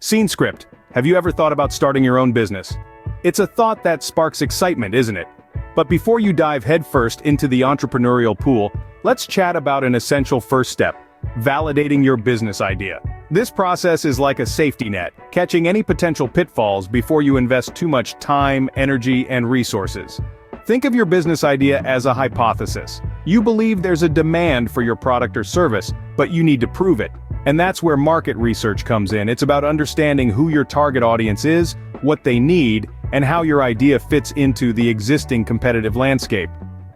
Scene script. Have you ever thought about starting your own business? It's a thought that sparks excitement, isn't it? But before you dive headfirst into the entrepreneurial pool, let's chat about an essential first step: validating your business idea. This process is like a safety net, catching any potential pitfalls before you invest too much time, energy, and resources. Think of your business idea as a hypothesis. You believe there's a demand for your product or service, but you need to prove it. And that's where market research comes in. It's about understanding who your target audience is, what they need, and how your idea fits into the existing competitive landscape.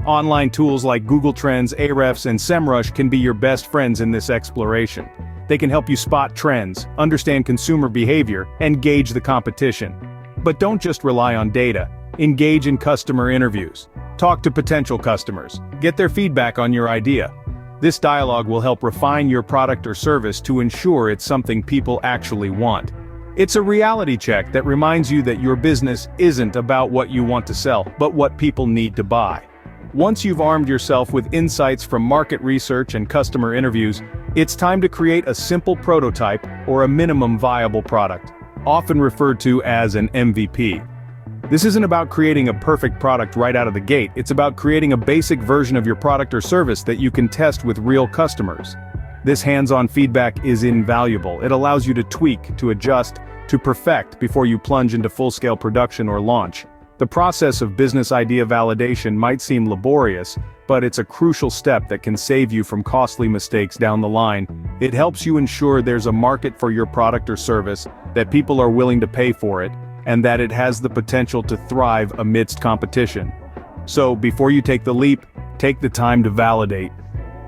Online tools like Google Trends, Ahrefs, and SEMrush can be your best friends in this exploration. They can help you spot trends, understand consumer behavior, and gauge the competition. But don't just rely on data. Engage in customer interviews. Talk to potential customers. Get their feedback on your idea. This dialogue will help refine your product or service to ensure it's something people actually want. It's a reality check that reminds you that your business isn't about what you want to sell, but what people need to buy. Once you've armed yourself with insights from market research and customer interviews, it's time to create a simple prototype or a minimum viable product, often referred to as an MVP. This isn't about creating a perfect product right out of the gate. It's about creating a basic version of your product or service that you can test with real customers. This hands-on feedback is invaluable. It allows you to tweak, to adjust, to perfect before you plunge into full-scale production or launch. The process of business idea validation might seem laborious, but it's a crucial step that can save you from costly mistakes down the line. It helps you ensure there's a market for your product or service, that people are willing to pay for it, and that it has the potential to thrive amidst competition. So, before you take the leap, take the time to validate.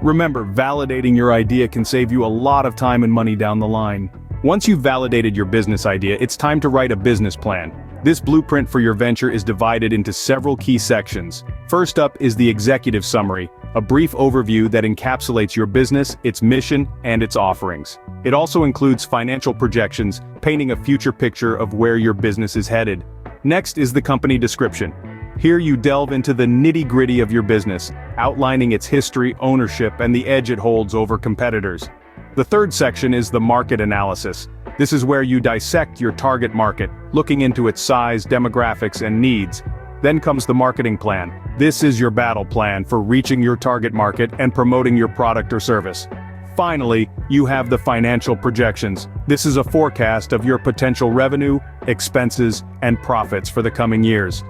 Remember, validating your idea can save you a lot of time and money down the line. Once you've validated your business idea, it's time to write a business plan. This blueprint for your venture is divided into several key sections. First up is the executive summary, a brief overview that encapsulates your business, its mission, and its offerings. It also includes financial projections, painting a future picture of where your business is headed. Next is the company description. Here you delve into the nitty-gritty of your business, outlining its history, ownership, and the edge it holds over competitors. The third section is the market analysis. This is where you dissect your target market, looking into its size, demographics, and needs. Then comes the marketing plan. This is your battle plan for reaching your target market and promoting your product or service. Finally, you have the financial projections. This is a forecast of your potential revenue, expenses, and profits for the coming years.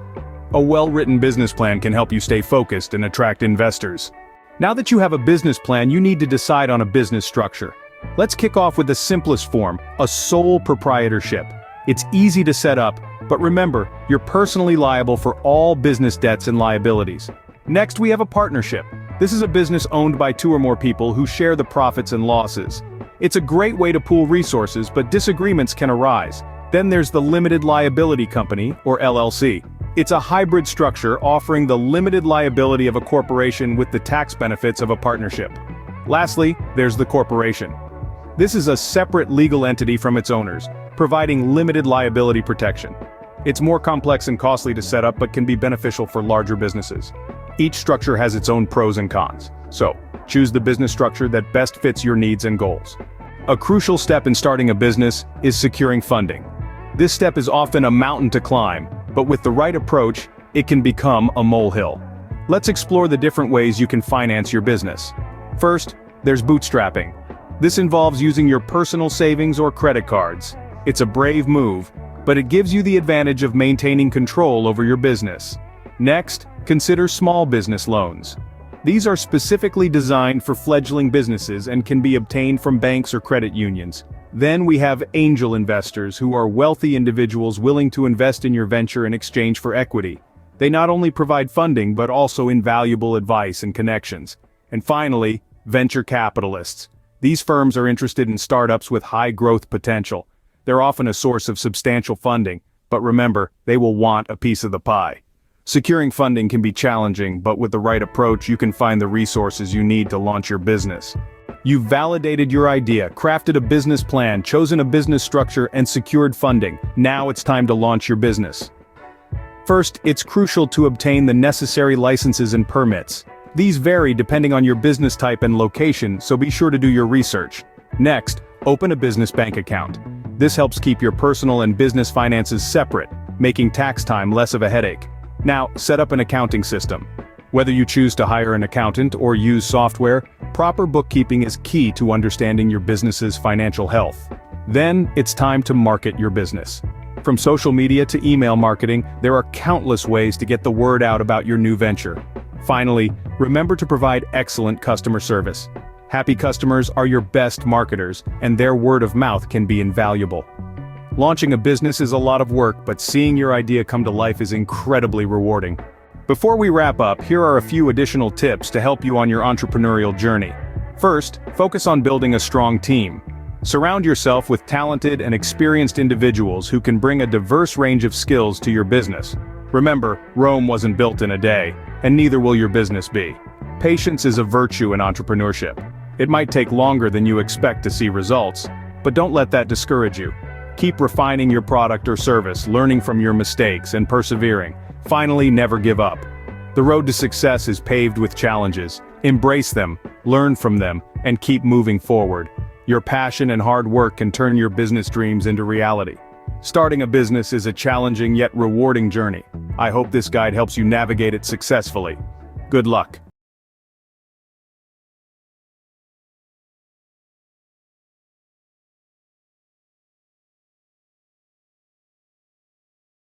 A well-written business plan can help you stay focused and attract investors. Now that you have a business plan, you need to decide on a business structure. Let's kick off with the simplest form, a sole proprietorship. It's easy to set up, but remember, you're personally liable for all business debts and liabilities. Next, we have a partnership. This is a business owned by two or more people who share the profits and losses. It's a great way to pool resources, but disagreements can arise. Then there's the limited liability company, or LLC. It's a hybrid structure offering the limited liability of a corporation with the tax benefits of a partnership. Lastly, there's the corporation. This is a separate legal entity from its owners, providing limited liability protection. It's more complex and costly to set up but can be beneficial for larger businesses. Each structure has its own pros and cons, so choose the business structure that best fits your needs and goals. A crucial step in starting a business is securing funding. This step is often a mountain to climb, but with the right approach, it can become a molehill. Let's explore the different ways you can finance your business. First, there's bootstrapping. This involves using your personal savings or credit cards. It's a brave move, but it gives you the advantage of maintaining control over your business. Next, consider small business loans. These are specifically designed for fledgling businesses and can be obtained from banks or credit unions. Then we have angel investors, who are wealthy individuals willing to invest in your venture in exchange for equity. They not only provide funding but also invaluable advice and connections. And finally, venture capitalists. These firms are interested in startups with high growth potential. They're often a source of substantial funding, but remember, they will want a piece of the pie. Securing funding can be challenging, but with the right approach, you can find the resources you need to launch your business. You've validated your idea, crafted a business plan, chosen a business structure, and secured funding. Now it's time to launch your business. First, it's crucial to obtain the necessary licenses and permits. These vary depending on your business type and location, so be sure to do your research. Next, open a business bank account. This helps keep your personal and business finances separate, making tax time less of a headache. Now, set up an accounting system. Whether you choose to hire an accountant or use software, proper bookkeeping is key to understanding your business's financial health. Then, it's time to market your business. From social media to email marketing, there are countless ways to get the word out about your new venture. Finally, remember to provide excellent customer service. Happy customers are your best marketers, and their word of mouth can be invaluable. Launching a business is a lot of work, but seeing your idea come to life is incredibly rewarding. Before we wrap up, here are a few additional tips to help you on your entrepreneurial journey. First, focus on building a strong team. Surround yourself with talented and experienced individuals who can bring a diverse range of skills to your business. Remember, Rome wasn't built in a day, and neither will your business be. Patience is a virtue in entrepreneurship. It might take longer than you expect to see results, but don't let that discourage you. Keep refining your product or service, learning from your mistakes, and persevering. Finally, never give up. The road to success is paved with challenges. Embrace them, learn from them, and keep moving forward. Your passion and hard work can turn your business dreams into reality. Starting a business is a challenging yet rewarding journey. I hope this guide helps you navigate it successfully. Good luck.